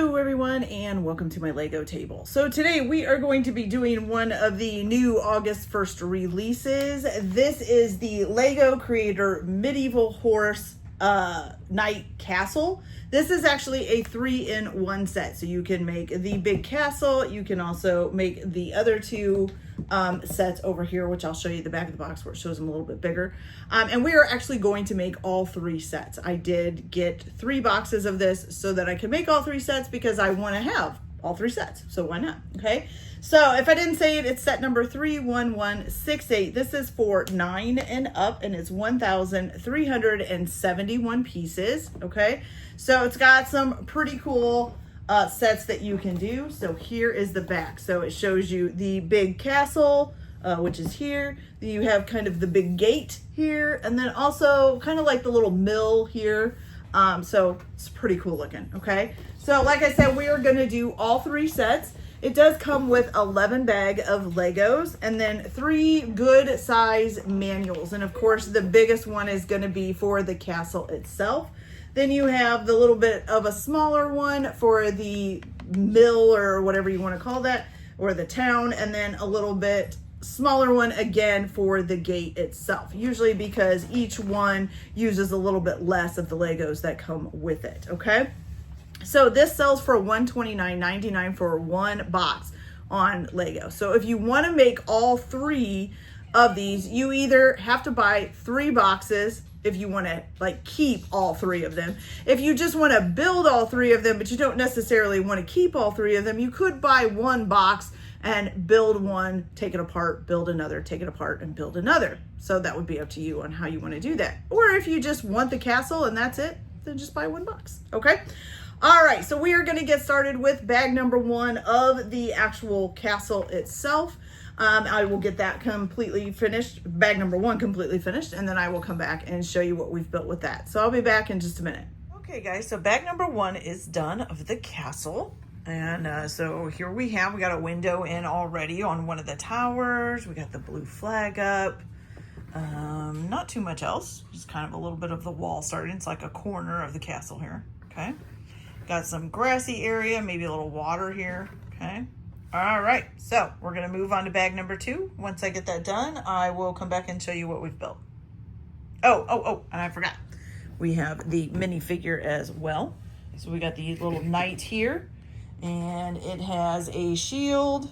Hello everyone and welcome to my Lego table. So today we are going to be doing one of the new August 1st releases. This is the Lego Creator Medieval Horse Knight Castle. This is actually a 3-in-1 set. So you can make the big castle. You can also make the other two sets over here, which I'll show you the back of the box where it shows them a little bit bigger. And we are actually going to make all 3 sets. I did get 3 boxes of this so that I can make all 3 sets because I want to have all 3 sets. So why not? Okay. So if I didn't say it, it's set number 31168. This is for 9 and up and it's 1,371 pieces. Okay. So it's got some pretty cool sets that you can do. So here is the back. So it shows you the big castle, which is here. Then you have kind of the big gate here, and then also kind of like the little mill here. So it's pretty cool looking. Okay. So like I said, we are going to do all 3 sets. It does come with 11 bag of Legos and then 3 good size manuals. And of course, the biggest one is going to be for the castle itself. Then you have the little bit of a smaller one for the mill or whatever you want to call that, or the town, and then a little bit smaller one again for the gate itself, usually because each one uses a little bit less of the Legos that come with it. Okay, so this sells for $129.99 for 1 box on Lego. So if you want to make all 3 of these, you either have to buy 3 boxes if you want to like keep all 3 of them. If you just want to build all 3 of them, but you don't necessarily want to keep all 3 of them, you could buy 1 box and build one, take it apart, build another, take it apart and build another. So that would be up to you on how you want to do that. Or if you just want the castle and that's it, then just buy 1 box. Okay. All right. So we are going to get started with bag number 1 of the actual castle itself. I will get that completely finished, bag number 1 completely finished, and then I will come back and show you what we've built with that. So I'll be back in just a minute. Okay guys, so bag number 1 is done of the castle. And so here we got a window in already on one of the towers. We got the blue flag up. Not too much else, just kind of a little bit of the wall starting. It's like a corner of the castle here, okay? Got some grassy area, maybe a little water here, okay? All right, so we're gonna move on to bag number 2. Once I get that done, I will come back and show you what we've built. Oh, and I forgot. We have the minifigure as well. So we got the little knight here, and it has a shield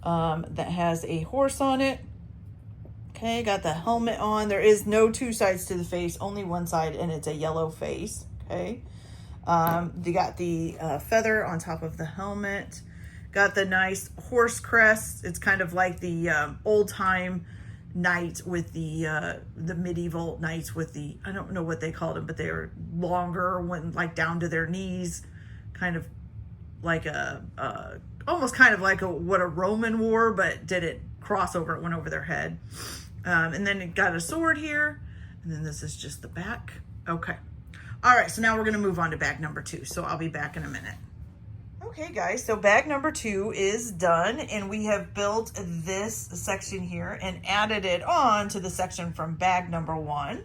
that has a horse on it. Okay, got the helmet on. There is no 2 sides to the face, only 1 side, and it's a yellow face, okay? You got the feather on top of the helmet. Got the nice horse crest. It's kind of like the old time knights with the medieval knights with the, I don't know what they called them, but they were longer, went like down to their knees, kind of like almost kind of like what a Roman wore, but didn't cross over, it went over their head. And then it got a sword here, and then this is just the back. Okay. All right, so now we're gonna move on to bag number 2. So I'll be back in a minute. Okay guys, so bag number 2 is done, and we have built this section here and added it on to the section from bag number 1.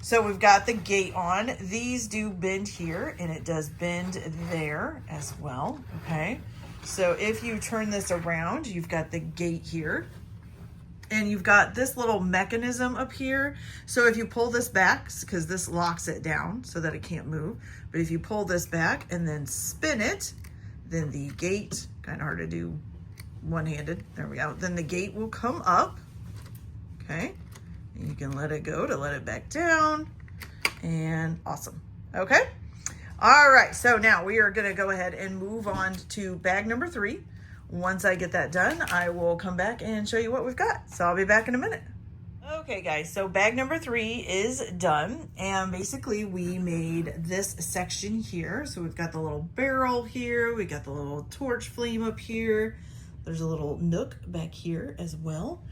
So we've got the gate on. These do bend here, and it does bend there as well, okay? So if you turn this around, you've got the gate here, and you've got this little mechanism up here. So if you pull this back, because this locks it down so that it can't move, but if you pull this back and then spin it, then the gate, kind of hard to do one-handed, there we go. Then the gate will come up, okay? And you can let it go to let it back down, and awesome, okay? All right, so now we are gonna go ahead and move on to bag number 3. Once I get that done, I will come back and show you what we've got. So I'll be back in a minute. Okay guys, so bag number 3 is done, and basically we made this section here. So we've got the little barrel here, we got the little torch flame up here, there's a little nook back here as well.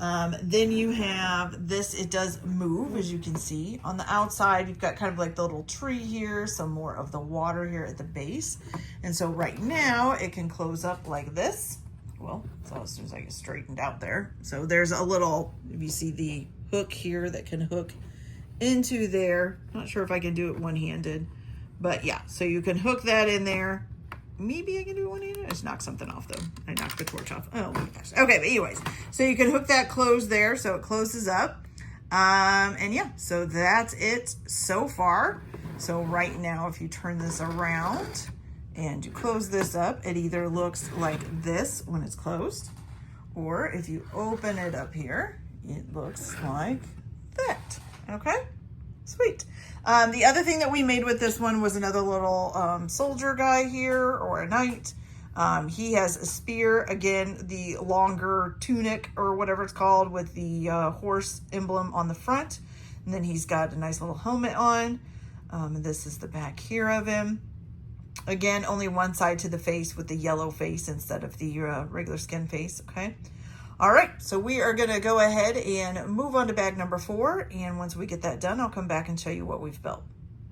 Then you have this, it does move, as you can see. On the outside, you've got kind of like the little tree here, some more of the water here at the base. And so right now it can close up like this. Well, so as soon as I get straightened out there. So there's a little, if you see the hook here that can hook into there. Not sure if I can do it one-handed, but yeah, so you can hook that in there maybe I can do one-handed. I just knocked something off though. I knocked the torch off. Oh my gosh. Okay, but anyways, so you can hook that closed there so it closes up. And yeah, so that's it so far. So right now, if you turn this around and you close this up, it either looks like this when it's closed, or if you open it up here, it looks like that. Okay, sweet. The other thing that we made with this one was another little soldier guy here, or a knight. He has a spear, again, the longer tunic or whatever it's called with the horse emblem on the front. And then he's got a nice little helmet on. And this is the back here of him. Again, only one side to the face with the yellow face instead of the regular skin face, okay? All right, so we are gonna go ahead and move on to bag number 4. And once we get that done, I'll come back and show you what we've built.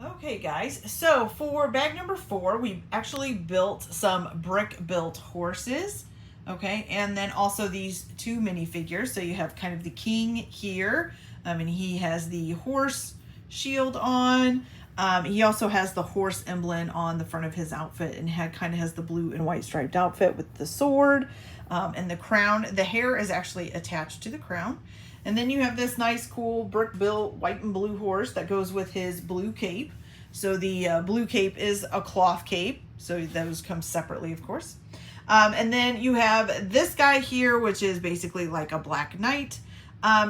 Okay guys, so for bag number 4, we actually built some brick built horses, okay? And then also these 2 minifigures. So you have kind of the king here, and he has the horse shield on. He also has the horse emblem on the front of his outfit, and kind of has the blue and white striped outfit with the sword and the crown. The hair is actually attached to the crown. And then you have this nice, cool, brick-built white and blue horse that goes with his blue cape. So the blue cape is a cloth cape. So those come separately, of course. And then you have this guy here, which is basically like a black knight.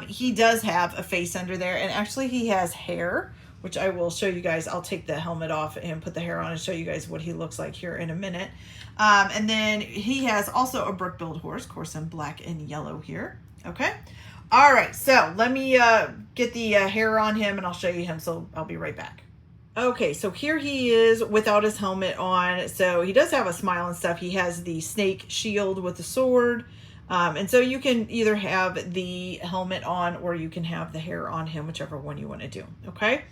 He does have a face under there, and actually he has hair, which I will show you guys. I'll take the helmet off and put the hair on and show you guys what he looks like here in a minute. And then he has also a brick-built horse, of course, in black and yellow here. Okay. All right, so let me get the hair on him and I'll show you him, so I'll be right back. Okay, so here he is without his helmet on. So he does have a smile and stuff. He has the snake shield with the sword. And so you can either have the helmet on or you can have the hair on him, whichever one you want to do, okay?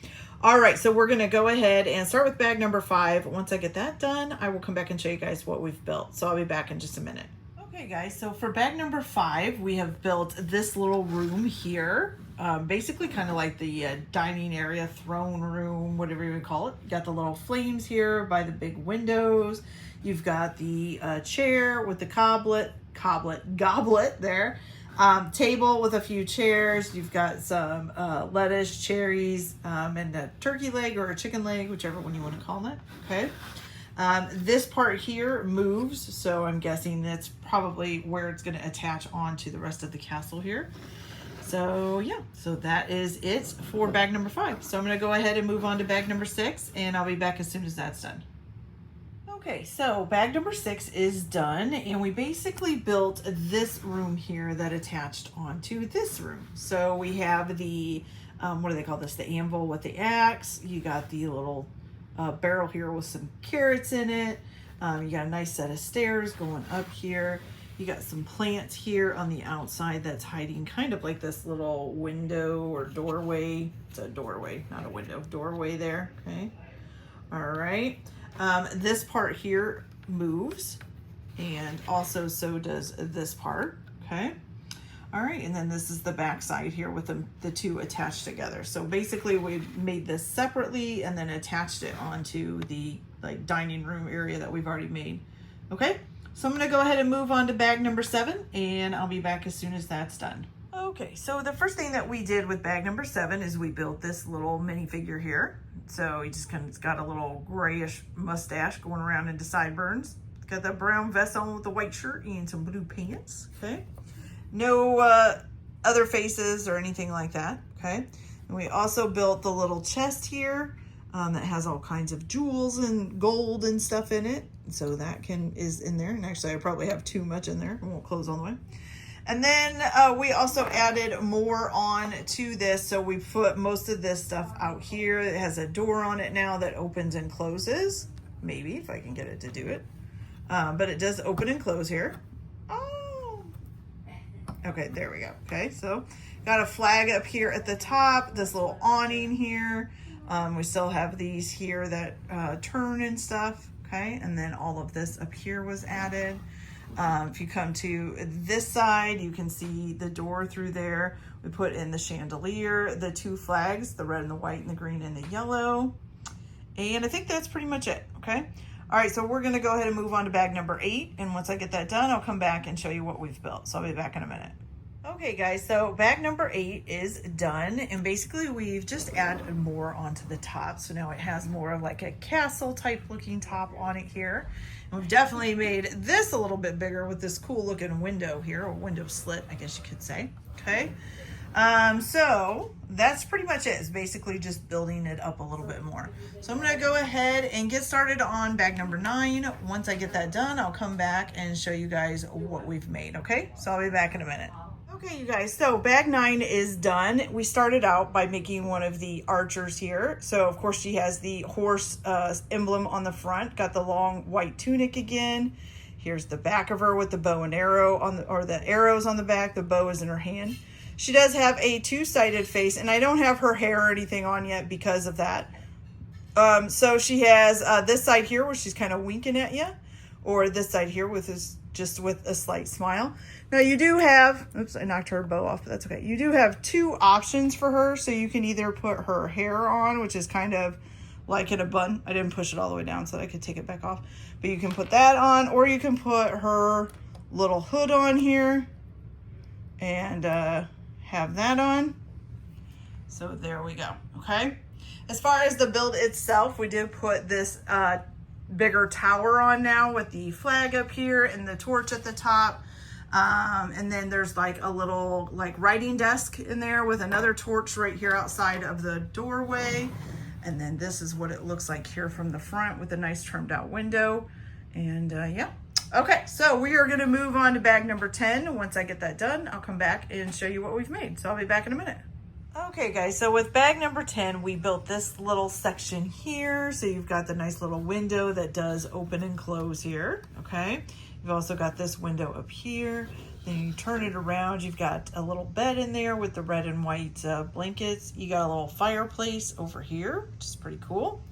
All right, so we're gonna go ahead and start with bag number 5. Once I get that done, I will come back and show you guys what we've built. So I'll be back in just a minute. Okay guys, so for bag number 5, we have built this little room here. Basically kind of like the dining area, throne room, whatever you would call it. You got the little flames here by the big windows. You've got the chair with the goblet there. Table with a few chairs. You've got some lettuce, cherries, and a turkey leg or a chicken leg, whichever one you want to call it, okay? This part here moves, so I'm guessing that's probably where it's going to attach on to the rest of the castle here. So yeah, so that is it for bag number 5. So I'm going to go ahead and move on to bag number 6, and I'll be back as soon as that's done. Okay, so bag number 6 is done, and we basically built this room here that attached onto this room. So we have the, what do they call this? The anvil with the axe. You got the little barrel here with some carrots in it. You got a nice set of stairs going up here. You got some plants here on the outside that's hiding kind of like this little window or doorway. It's a doorway, not a window, doorway there, okay? All right. This part here moves, and also so does this part, okay? All right, and then this is the back side here with the 2 attached together. So basically we made this separately and then attached it onto the like dining room area that we've already made, okay? So I'm gonna go ahead and move on to bag number 7, and I'll be back as soon as that's done. Okay, so the first thing that we did with bag number 7 is we built this little minifigure here. So he just kind of got a little grayish mustache going around into sideburns. Got that brown vest on with the white shirt and some blue pants, okay? No other faces or anything like that, okay? And we also built the little chest here that has all kinds of jewels and gold and stuff in it. So that is in there. And actually I probably have too much in there. It won't close all the way. And then we also added more on to this. So we put most of this stuff out here. It has a door on it now that opens and closes. Maybe if I can get it to do it. But it does open and close here. Oh, okay, there we go. Okay, so got a flag up here at the top, this little awning here. We still have these here that turn and stuff. Okay, and then all of this up here was added. If you come to this side, you can see the door through there. We put in the chandelier, the 2 flags, the red and the white and the green and the yellow. And I think that's pretty much it, okay? All right, so we're gonna go ahead and move on to bag number 8. And once I get that done, I'll come back and show you what we've built. So I'll be back in a minute. Okay guys, so bag number 8 is done, and basically we've just added more onto the top. So now it has more of like a castle type looking top on it here. And we've definitely made this a little bit bigger with this cool looking window here, or window slit, I guess you could say. Okay. So that's pretty much it. It's basically just building it up a little bit more. So I'm gonna go ahead and get started on bag number 9. Once I get that done, I'll come back and show you guys what we've made, okay? So I'll be back in a minute. Okay, you guys, so bag 9 is done. We started out by making one of the archers here. So of course she has the horse emblem on the front, got the long white tunic again. Here's the back of her with the bow and arrow on the, or the arrows on the back. The bow is in her hand. She does have a two-sided face, and I don't have her hair or anything on yet because of that. So she has this side here where she's kind of winking at you, or this side here with this, just with a slight smile. Now you do have, oops, I knocked her bow off, but that's okay. You do have 2 options for her. So you can either put her hair on, which is kind of like in a bun. I didn't push it all the way down so that I could take it back off. But you can put that on, or you can put her little hood on here and have that on. So there we go. Okay. As far as the build itself, we did put this bigger tower on now with the flag up here and the torch at the top. And then there's like a little like writing desk in there with another torch right here outside of the doorway. And then this is what it looks like here from the front with a nice trimmed out window. And yeah. Okay, so we are gonna move on to bag number 10. Once I get that done, I'll come back and show you what we've made. So I'll be back in a minute. Okay guys, so with bag number 10, we built this little section here. So you've got the nice little window that does open and close here, okay? You've also got this window up here. Then you turn it around, you've got a little bed in there with the red and white blankets. You got a little fireplace over here, which is pretty cool.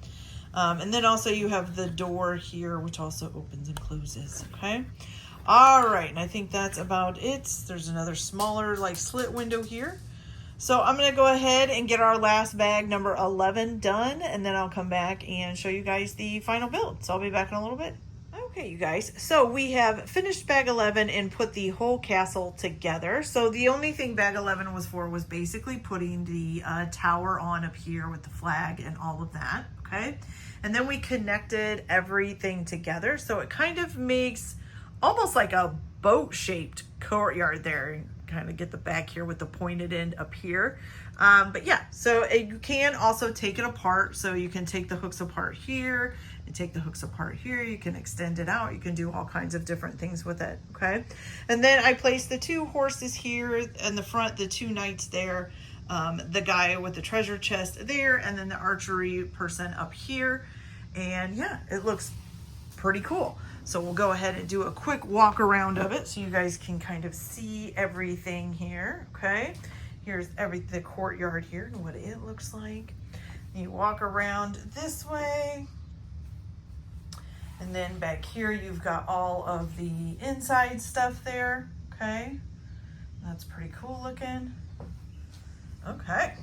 And then also you have the door here, which also opens and closes, okay? All right, and I think that's about it. There's another smaller like slit window here. So I'm gonna go ahead and get our last bag, number 11, done, and then I'll come back and show you guys the final build. So I'll be back in a little bit. Okay, you guys, so we have finished bag 11 and put the whole castle together. So the only thing bag 11 was for was basically putting the tower on up here with the flag and all of that, okay? And then we connected everything together. So it kind of makes almost like a boat-shaped courtyard there. You kind of get the back here with the pointed end up here. But yeah, so you can also take it apart. So you can take the hooks apart here and take the hooks apart here. You can extend it out. You can do all kinds of different things with it, okay? And then I placed the 2 horses here in the front, the 2 knights there, the guy with the treasure chest there, and then the archery person up here. And yeah, it looks pretty cool. So we'll go ahead and do a quick walk around of it so you guys can kind of see everything here, okay? Here's the courtyard here and what it looks like. You walk around this way. And then back here, you've got all of the inside stuff there, okay? That's pretty cool looking. Okay.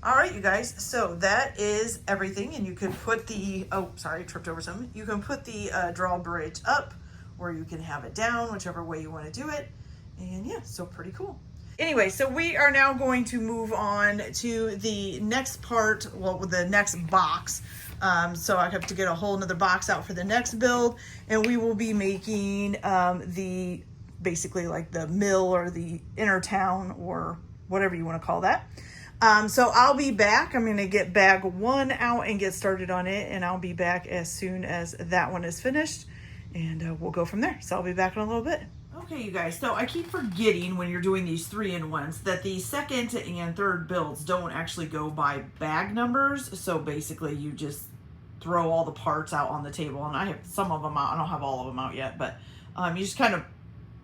All right, you guys, so that is everything. And you can put the, oh, sorry, I tripped over something. You can put the drawbridge up, or you can have it down, whichever way you want to do it. And yeah, so pretty cool. Anyway, so we are now going to move on to the next part, well, the next box. So I have to get a whole nother box out for the next build, and we will be making the, basically like the mill or the inner town or whatever you want to call that. So I'll be back. I'm going to get bag 1 out and get started on it, and I'll be back as soon as that one is finished, and we'll go from there. So I'll be back in a little bit. Okay, you guys, so I keep forgetting when you're doing these 3-in-1s that the second and third builds don't actually go by bag numbers. So basically you just throw all the parts out on the table, and I have some of them out. I don't have all of them out yet, but you just kind of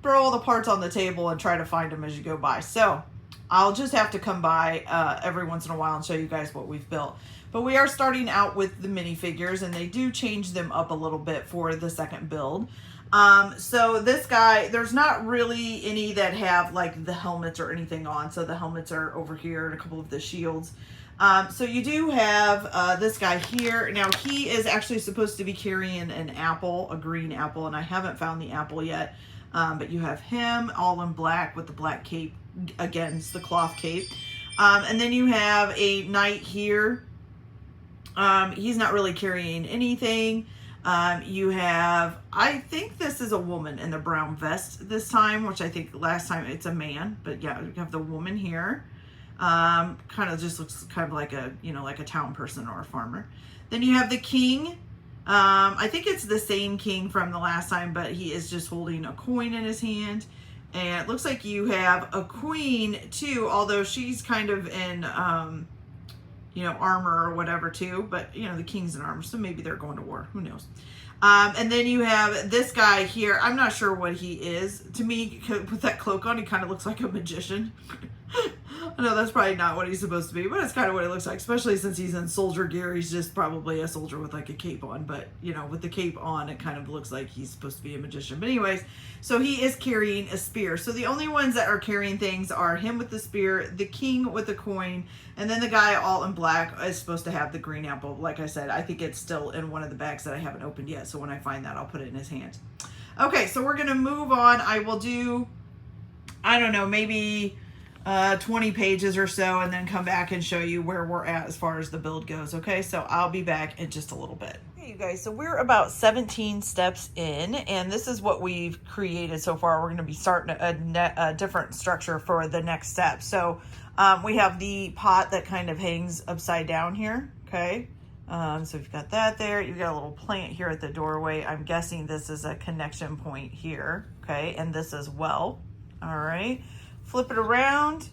throw all the parts on the table and try to find them as you go by. So I'll just have to come by every once in a while and show you guys what we've built. But we are starting out with the minifigures, and they do change them up a little bit for the second build. So this guy, there's not really any that have like the helmets or anything on. So the helmets are over here and a couple of the shields. So you do have this guy here. Now he is actually supposed to be carrying an apple, a green apple, and I haven't found the apple yet. But you have him all in black with the black cape. Again, it's the cloth cape. And then you have a knight here. He's not really carrying anything. You have, I think this is a woman in the brown vest this time, which I think last time it's a man, but yeah, you have the woman here. Kind of just looks kind of like a, you know, like a town person or a farmer. Then you have the king. I think it's the same king from the last time, but he is just holding a coin in his hand. And it looks like you have a queen too, although she's kind of in, you know, armor or whatever too, but you know, the king's in armor, so maybe they're going to war, who knows. And then you have this guy here. I'm not sure what he is. To me, with that cloak on, he kind of looks like a magician. I know that's probably not what he's supposed to be, but it's kind of what it looks like, especially since he's in soldier gear. He's just probably a soldier with like a cape on, but you know, with the cape on, it kind of looks like he's supposed to be a magician. But anyways, so he is carrying a spear. So the only ones that are carrying things are him with the spear, the king with the coin, and then the guy all in black is supposed to have the green apple. Like I said, I think it's still in one of the bags that I haven't opened yet. So when I find that, I'll put it in his hand. Okay, so we're going to move on. I will do, I don't know, maybe 20 pages or so, and then come back and show you where we're at as far as the build goes. Okay, so I'll be back in just a little bit. Okay, you guys, so we're about 17 steps in, and this is what we've created so far. We're going to be starting a different structure for the next step. So we have the pot that kind of hangs upside down here. Okay, so we've got that there. You've got a little plant here at the doorway. I'm guessing this is a connection point here. Okay, and this as well. All right. Flip it around.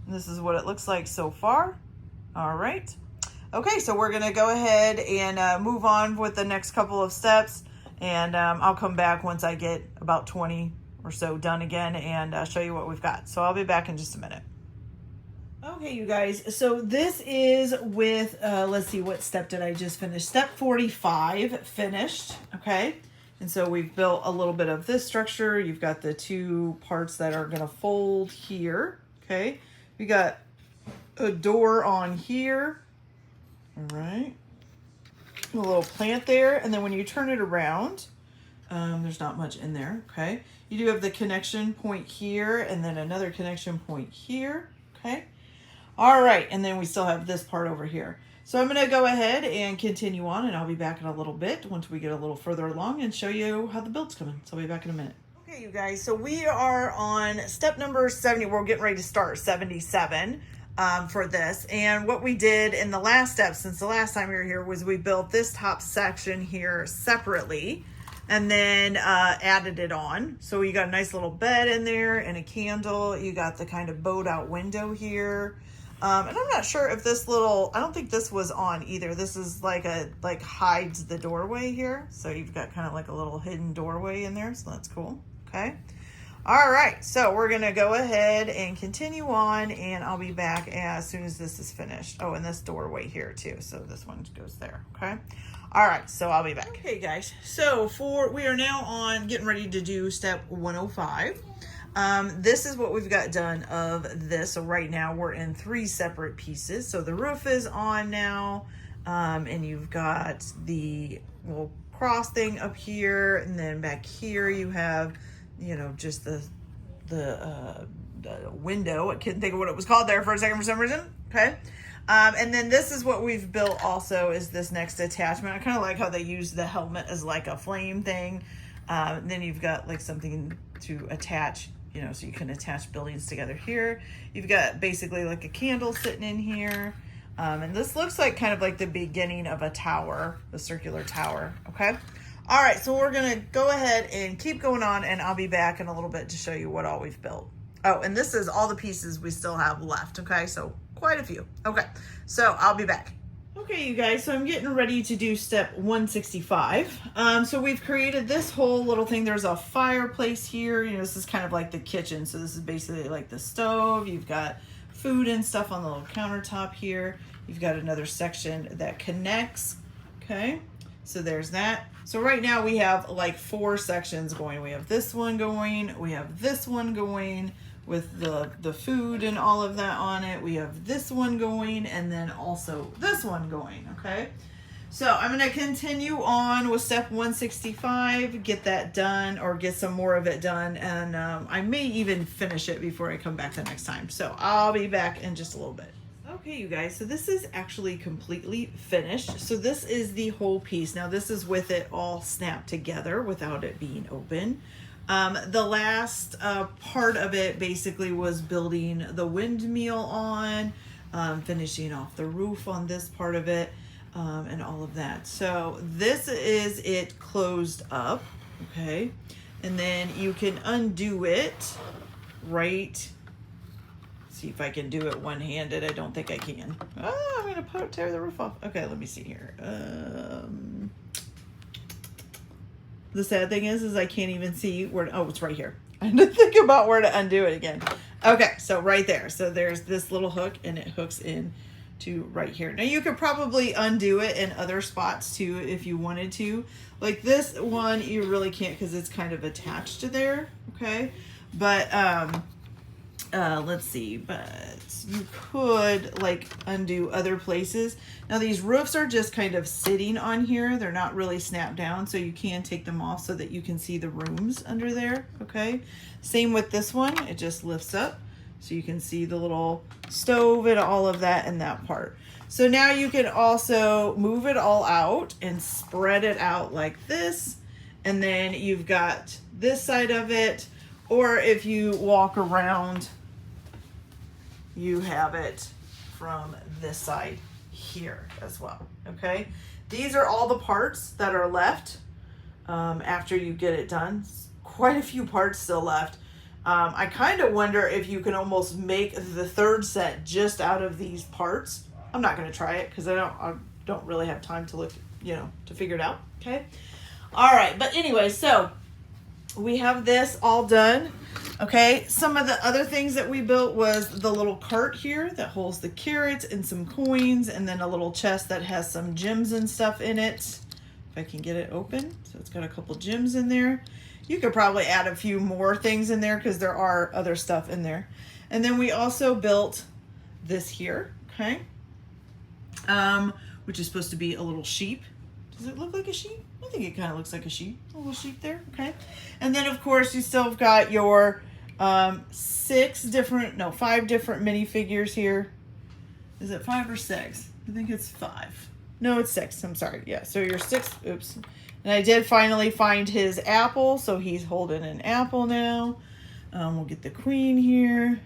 This is what it looks like so far. All right. Okay, so we're going to go ahead and move on with the next couple of steps. And I'll come back once I get about 20 or so done again and show you what we've got. So I'll be back in just a minute. Okay, you guys. So this is with, let's see, what step did I just finish? Step 45 finished. Okay. And so we've built a little bit of this structure. You've got the two parts that are going to fold here. Okay. We got a door on here. All right. A little plant there. And then when you turn it around, there's not much in there. Okay. You do have the connection point here and then another connection point here. Okay. All right. And then we still have this part over here. So I'm going to go ahead and continue on, and I'll be back in a little bit once we get a little further along and show you how the build's coming. So I'll be back in a minute. Okay, you guys, so we are on step number 70. We're getting ready to start 77 for this. And what we did in the last step, since the last time we were here, was we built this top section here separately and then added it on. So you got a nice little bed in there and a candle. You got the kind of bowed out window here. And I'm not sure if this little, I don't think this was on either. This is like hides the doorway here. So you've got kind of like a little hidden doorway in there. So that's cool. Okay. All right. So we're going to go ahead and continue on, and I'll be back as soon as this is finished. Oh, and this doorway here too. So this one goes there. Okay. All right. So I'll be back. Okay, guys. So we are now on getting ready to do step 105. This is what we've got done of this. So right now we're in 3 separate pieces. So the roof is on now, and you've got the little cross thing up here, and then back here you have, you know, just the window. I couldn't think of what it was called there for a second for some reason. Okay. And then this is what we've built also, is this next attachment. I kind of like how they use the helmet as like a flame thing. Then you've got like something to attach, you know, so you can attach buildings together here. You've got basically like a candle sitting in here. And this looks like kind of like the beginning of a tower, the circular tower. Okay. All right. So we're going to go ahead and keep going on, and I'll be back in a little bit to show you what all we've built. Oh, and this is all the pieces we still have left. Okay. So quite a few. Okay. So I'll be back. Okay, you guys, so I'm getting ready to do step 165. So we've created this whole little thing. There's a fireplace here. You know, this is kind of like the kitchen. So this is basically like the stove. You've got food and stuff on the little countertop here. You've got another section that connects. Okay, so there's that. So right now we have like 4 sections going. We have this one going. We have this one going. with the food and all of that on it. We have this one going, and then also this one going, okay? So I'm going to continue on with step 165, get that done, or get some more of it done, and I may even finish it before I come back the next time. So I'll be back in just a little bit. Okay, you guys, so this is actually completely finished. So this is the whole piece. Now this is with it all snapped together without it being open. The last part of it basically was building the windmill on, finishing off the roof on this part of it, and all of that. So this is it closed up, okay? And then you can undo it right. See if I can do it one-handed. I don't think I can. Oh, I'm gonna tear the roof off. Okay, let me see here. The sad thing is I can't even see where, oh, it's right here. I had to think about where to undo it again. Okay, so right there. So there's this little hook, and it hooks in to right here. Now you could probably undo it in other spots too if you wanted to. Like this one, you really can't because it's kind of attached to there, okay? But let's see, but you could like undo other places. Now these roofs are just kind of sitting on here. They're not really snapped down, so you can take them off so that you can see the rooms under there, okay? Same with this one, it just lifts up so you can see the little stove and all of that in that part. So now you can also move it all out and spread it out like this, and then you've got this side of it, or if you walk around, you have it from this side here as well, okay? These are all the parts that are left after you get it done. Quite a few parts still left. I kind of wonder if you can almost make the third set just out of these parts. I'm not going to try it because I don't really have time to look, to figure it out, okay? All right, but anyway, so we have this all done. Okay, some of the other things that we built was the little cart here that holds the carrots and some coins, and then a little chest that has some gems and stuff in it. If I can get it open. So it's got a couple gems in there. You could probably add a few more things in there because there are other stuff in there. And then we also built this here, okay? Which is supposed to be a little sheep. Does it look like a sheep? I think it kind of looks like a sheep. A little sheep there, okay? And then, of course, you still have got your 5 different minifigures here. Is it 5 or 6? I think it's 5. No, it's 6. I'm sorry. Yeah, so your 6. Oops. And I did finally find his apple, so he's holding an apple now. We'll get the queen here.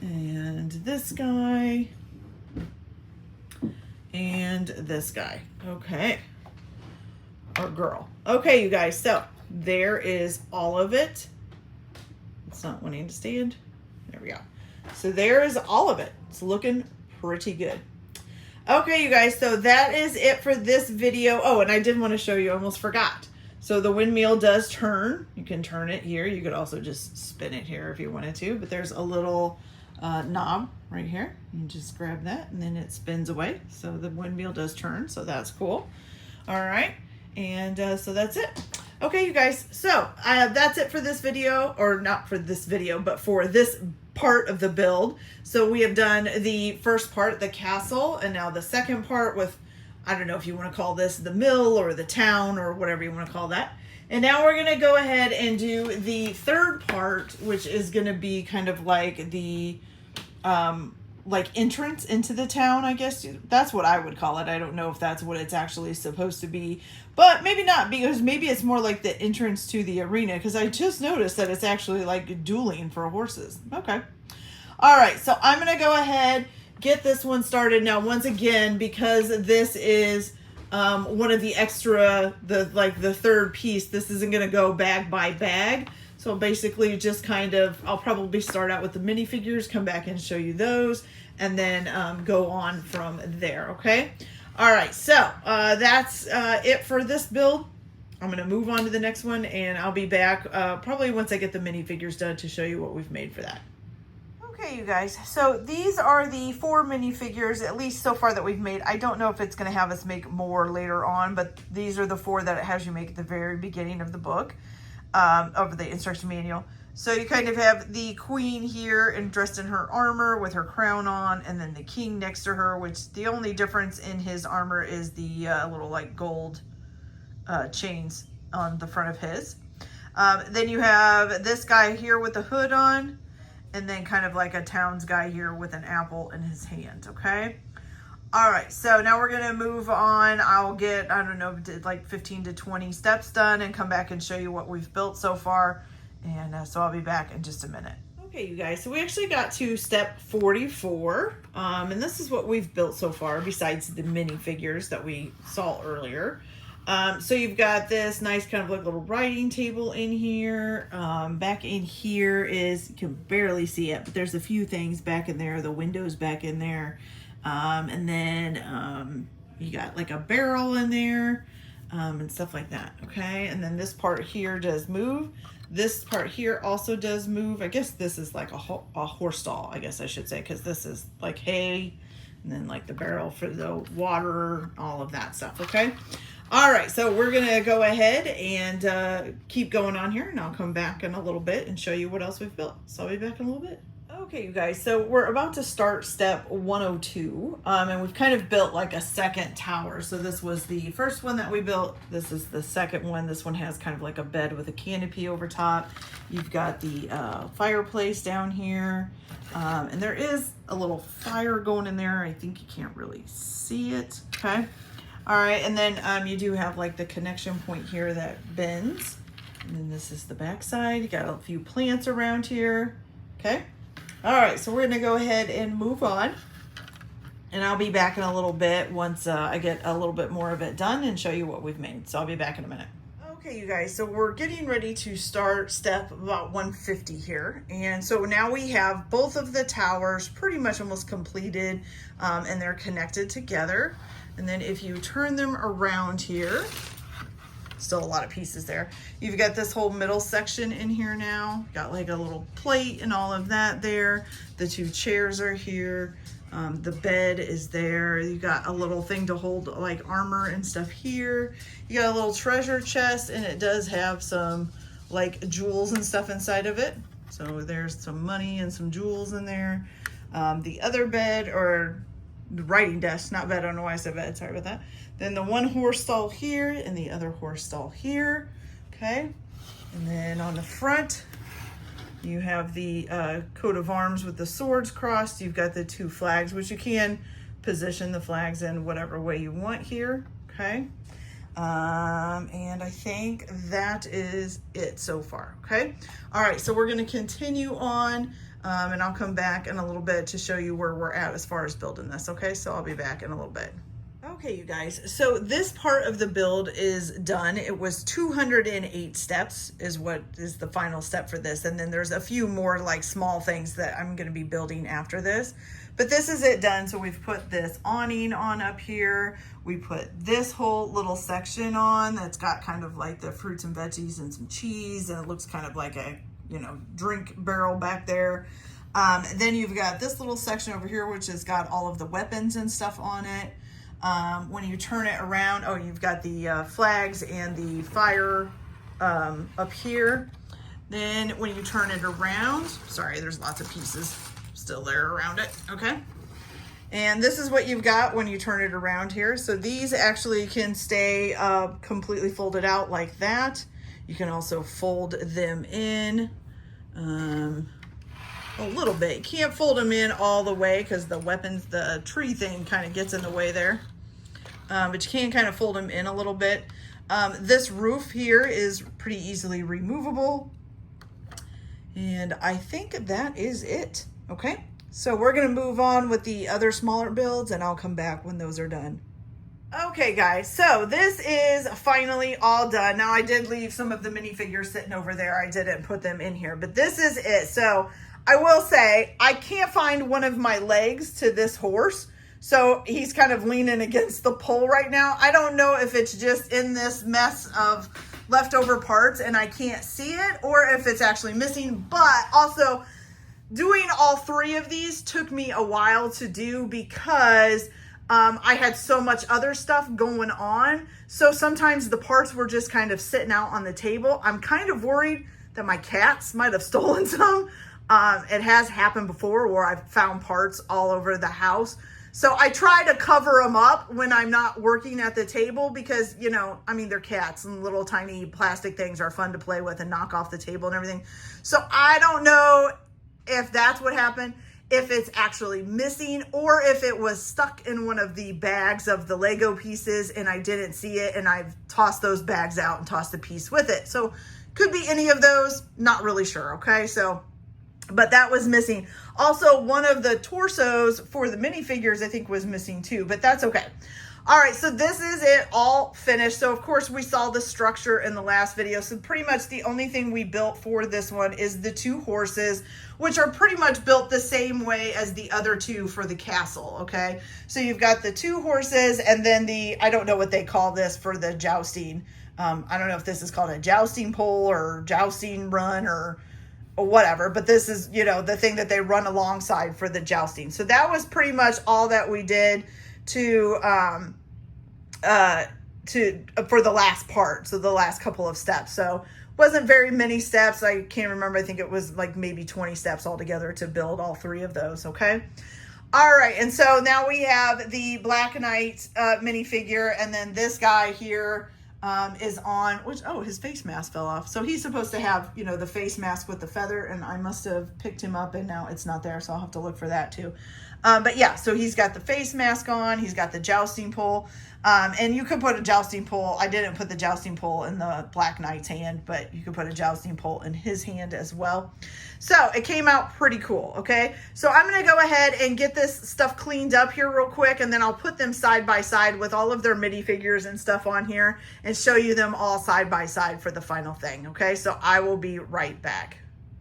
And this guy. And this guy. Okay. Or girl. Okay, you guys, so there is all of it. It's not wanting to stand. There we go. So there is all of it. It's looking pretty good. Okay, you guys, so that is it for this video. Oh, and I did want to show you, I almost forgot. So the windmill does turn. You can turn it here. You could also just spin it here if you wanted to, but there's a little knob right here. You can just grab that and then it spins away. So the windmill does turn, so that's cool. All right, and so that's it. Okay, you guys, so that's it for this video, or not for this video, but for this part of the build. So we have done the first part, the castle, and now the second part with, I don't know if you want to call this the mill or the town or whatever you want to call that. And now we're going to go ahead and do the third part, which is going to be kind of like the like entrance into the town, I guess. That's what I would call it. I don't know if that's what it's actually supposed to be, but maybe not, because maybe it's more like the entrance to the arena, because I just noticed that it's actually like dueling for horses. Okay. All right. So I'm going to go ahead, get this one started. Now, once again, because this is one of the extra, the third piece, this isn't going to go bag by bag. So basically just kind of, I'll probably start out with the minifigures, come back and show you those, and then go on from there, okay? All right, so that's it for this build. I'm going to move on to the next one, and I'll be back probably once I get the minifigures done to show you what we've made for that. Okay, you guys, so these are the 4 minifigures, at least so far, that we've made. I don't know if it's going to have us make more later on, but these are the 4 that it has you make at the very beginning of the book. Of the instruction manual. So you kind of have the queen here and dressed in her armor with her crown on, and then the king next to her, which the only difference in his armor is the little like gold chains on the front of his. Then you have this guy here with the hood on, and then kind of like a Towns guy here with an apple in his hand, okay? All right, so now we're gonna move on. I'll get, I don't know, like 15 to 20 steps done and come back and show you what we've built so far. And so I'll be back in just a minute. Okay, you guys, so we actually got to step 44. And this is what we've built so far, besides the minifigures that we saw earlier. So you've got this nice kind of like little writing table in here. Back in here is, you can barely see it, but there's a few things back in there, the windows back in there. And then you got like a barrel in there, and stuff like that, okay? And then this part here does move. This part here also does move. I guess this is like a horse stall, I guess I should say, because this is like hay, and then like the barrel for the water, all of that stuff, okay? All right, so we're gonna go ahead and keep going on here, and I'll come back in a little bit and show you what else we've built. So I'll be back in a little bit. Okay, you guys, so we're about to start step 102, and we've kind of built like a second tower. So this was the first one that we built. This is the second one. This one has kind of like a bed with a canopy over top. You've got the fireplace down here, and there is a little fire going in there. I think you can't really see it, okay? All right, and then you do have like the connection point here that bends. And then this is the back side. You got a few plants around here, okay? All right, so we're gonna go ahead and move on, and I'll be back in a little bit once I get a little bit more of it done and show you what we've made. So I'll be back in a minute. Okay, you guys, so we're getting ready to start step about 150 here. And so now we have both of the towers pretty much almost completed, and they're connected together. And then if you turn them around here, still a lot of pieces there. You've got this whole middle section in here now. Got like a little plate and all of that there. The two chairs are here. The bed is there. You got a little thing to hold like armor and stuff here. You got a little treasure chest, and it does have some like jewels and stuff inside of it. So there's some money and some jewels in there. The other bed, or the writing desk, not bed, I don't know why I said bed, sorry about that. Then the one horse stall here and the other horse stall here, okay? And then on the front, you have the coat of arms with the swords crossed. You've got the two flags, which you can position the flags in whatever way you want here, okay? And I think that is it so far, okay? All right, so we're gonna continue on, and I'll come back in a little bit to show you where we're at as far as building this, okay? So I'll be back in a little bit. Okay, you guys, so this part of the build is done. It was 208 steps is what is the final step for this. And then there's a few more like small things that I'm gonna be building after this. But this is it done. So we've put this awning on up here. We put this whole little section on that's got kind of like the fruits and veggies and some cheese, and it looks kind of like a, you know, drink barrel back there. Then you've got this little section over here, which has got all of the weapons and stuff on it. When you turn it around, oh, you've got the flags and the fire up here. Then when you turn it around, sorry, there's lots of pieces still there around it, okay? And this is what you've got when you turn it around here. So these actually can stay completely folded out like that. You can also fold them in a little bit. You can't fold them in all the way because the weapons, the tree thing kind of gets in the way there. But you can kind of fold them in a little bit. This roof here is pretty easily removable. And I think that is it. Okay, so we're gonna move on with the other smaller builds, and I'll come back when those are done. Okay guys, so this is finally all done. Now I did leave some of the minifigures sitting over there. I didn't put them in here, but this is it. So I will say, I can't find one of my legs to this horse. So he's kind of leaning against the pole right now. I don't know if it's just in this mess of leftover parts and I can't see it, or if it's actually missing. But also, doing all three of these took me a while to do because I had so much other stuff going on. So sometimes the parts were just kind of sitting out on the table. I'm kind of worried that my cats might have stolen some. It has happened before where I've found parts all over the house. So I try to cover them up when I'm not working at the table because, you know, I mean, they're cats and little tiny plastic things are fun to play with and knock off the table and everything. So I don't know if that's what happened, if it's actually missing, or if it was stuck in one of the bags of the Lego pieces and I didn't see it and I've tossed those bags out and tossed a piece with it. So could be any of those, not really sure, okay? So, but that was missing. Also, one of the torsos for the minifigures, I think, was missing too, but that's okay. All right, so this is it all finished. So of course we saw the structure in the last video. So pretty much the only thing we built for this one is the 2 horses, which are pretty much built the same way as the other 2 for the castle, okay? So you've got the 2 horses and then the, I don't know what they call this for the jousting. I don't know if this is called a jousting pole or jousting run or whatever, but this is, you know, the thing that they run alongside for the jousting. So that was pretty much all that we did for the last part, so the last couple of steps. So wasn't very many steps. I can't remember. I think it was like maybe 20 steps altogether to build all 3 of those. Okay. All right. And so now we have the Black Knight minifigure, and then this guy here is on, which, oh, his face mask fell off. So he's supposed to have, you know, the face mask with the feather, and I must have picked him up and now it's not there. So I'll have to look for that too. But yeah, so he's got the face mask on, he's got the jousting pole, and you could put a jousting pole. I didn't put the jousting pole in the Black Knight's hand, but you could put a jousting pole in his hand as well. So it came out pretty cool, okay? So I'm gonna go ahead and get this stuff cleaned up here real quick, and then I'll put them side by side with all of their minifigures and stuff on here and show you them all side by side for the final thing, okay? So I will be right back.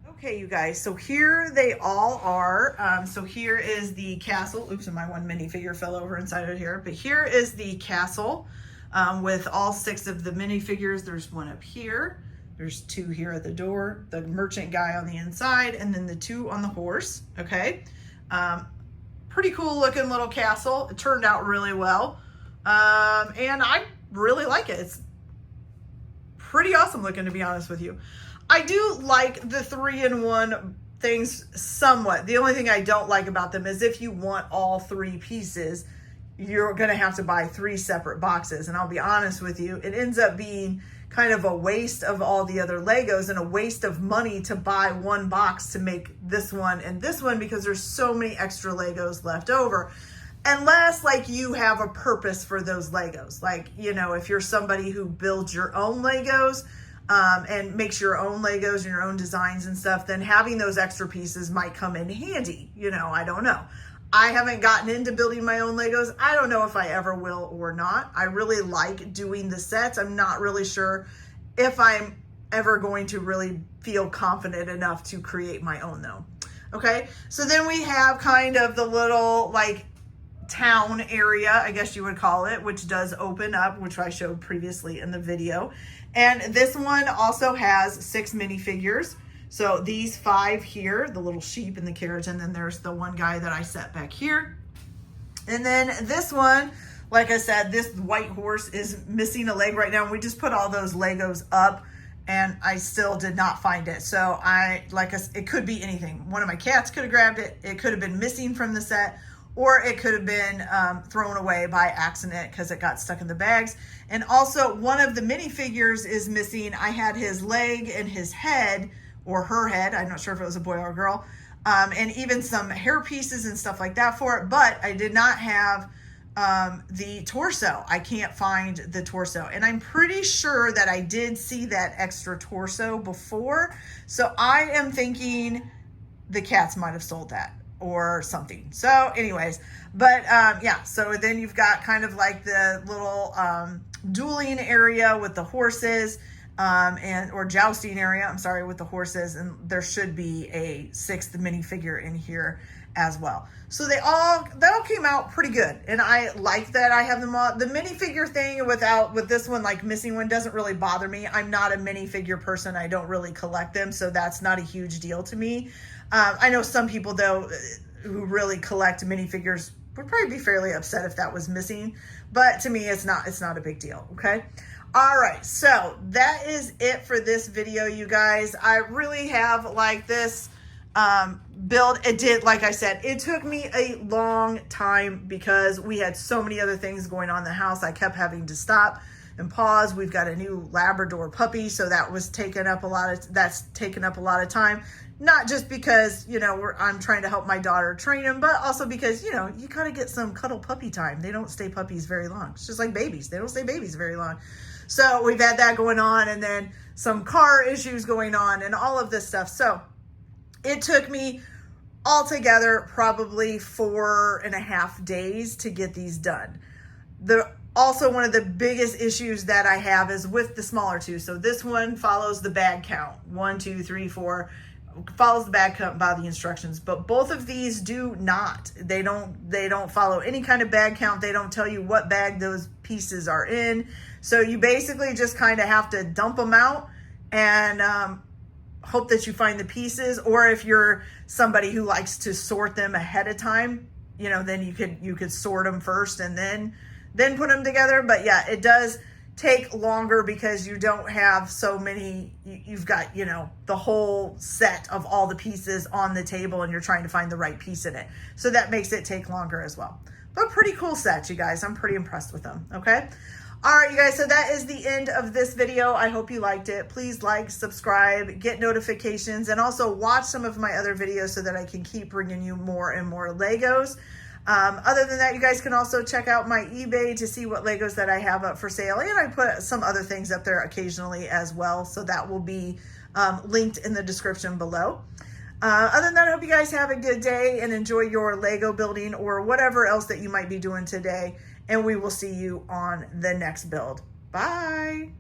Okay, you guys, so here they all are. So here is the castle. Oops, and my one minifigure fell over inside of here. But here is the castle with all 6 of the minifigures. There's one up here. There's 2 here at the door, the merchant guy on the inside, and then the 2 on the horse, okay? Pretty cool looking little castle. It turned out really well. And I really like it. It's pretty awesome looking, to be honest with you. I do like the 3-in-1 things somewhat. The only thing I don't like about them is if you want all 3 pieces, you're going to have to buy 3 separate boxes. And I'll be honest with you, it ends up being kind of a waste of all the other Legos and a waste of money to buy 1 box to make this one and this one because there's so many extra Legos left over. Unless like you have a purpose for those Legos. Like, you know, if you're somebody who builds your own Legos, and makes your own Legos and your own designs and stuff, then having those extra pieces might come in handy. You know, I don't know. I haven't gotten into building my own Legos. I don't know if I ever will or not. I really like doing the sets. I'm not really sure if I'm ever going to really feel confident enough to create my own though. Okay, so then we have kind of the little like town area, I guess you would call it, which does open up, which I showed previously in the video. And this one also has 6 minifigures. So these 5 here, the little sheep and the carriage, and then there's the one guy that I set back here. And then this one, like I said, this white horse is missing a leg right now. We just put all those Legos up and I still did not find it. So it could be anything. One of my cats could have grabbed it. It could have been missing from the set, or it could have been thrown away by accident because it got stuck in the bags. And also one of the minifigures is missing. I had his leg and his head, or her head. I'm not sure if it was a boy or a girl. And even some hair pieces and stuff like that for it. But I did not have the torso. I can't find the torso. And I'm pretty sure that I did see that extra torso before. So I am thinking the cats might have sold that or something. So anyways, but yeah, so then you've got kind of like the little dueling area with the horses or jousting area, I'm sorry, with the horses, and there should be a 6th minifigure in here as well. So that all came out pretty good, and I like that I have them all. The minifigure thing with this one, like missing one, doesn't really bother me. I'm not a minifigure person. I don't really collect them, so that's not a huge deal to me. I know some people though who really collect minifigures would probably be fairly upset if that was missing, but to me it's not a big deal. Okay. All right, so that is it for this video, you guys. I really have like this build. It did, like I said, it took me a long time because we had so many other things going on in the house. I kept having to stop and pause. We've got a new Labrador puppy, so that's taken up a lot of time. Not just because, you know, I'm trying to help my daughter train him, but also because, you know, you gotta get some cuddle puppy time. They don't stay puppies very long. It's just like babies. They don't stay babies very long. So we've had that going on, and then some car issues going on and all of this stuff. So it took me altogether probably 4.5 days to get these done. Also, one of the biggest issues that I have is with the smaller two. So this one follows the bag count, 1, 2, 3, 4, follows the bag count by the instructions, but both of these do not. They don't follow any kind of bag count. They don't tell you what bag those pieces are in. So you basically just kind of have to dump them out and hope that you find the pieces. Or if you're somebody who likes to sort them ahead of time, you know, then you could sort them first and then put them together. But yeah, it does take longer because you don't have so many. You've got, you know, the whole set of all the pieces on the table and you're trying to find the right piece in it. So that makes it take longer as well. But pretty cool set, you guys. I'm pretty impressed with them. Okay. All right, you guys, so that is the end of this video. I hope you liked it. Please like, subscribe, get notifications, and also watch some of my other videos so that I can keep bringing you more and more Legos. Other than that, you guys can also check out my eBay to see what Legos that I have up for sale. And I put some other things up there occasionally as well. So that will be linked in the description below. Other than that, I hope you guys have a good day and enjoy your Lego building or whatever else that you might be doing today. And we will see you on the next build. Bye.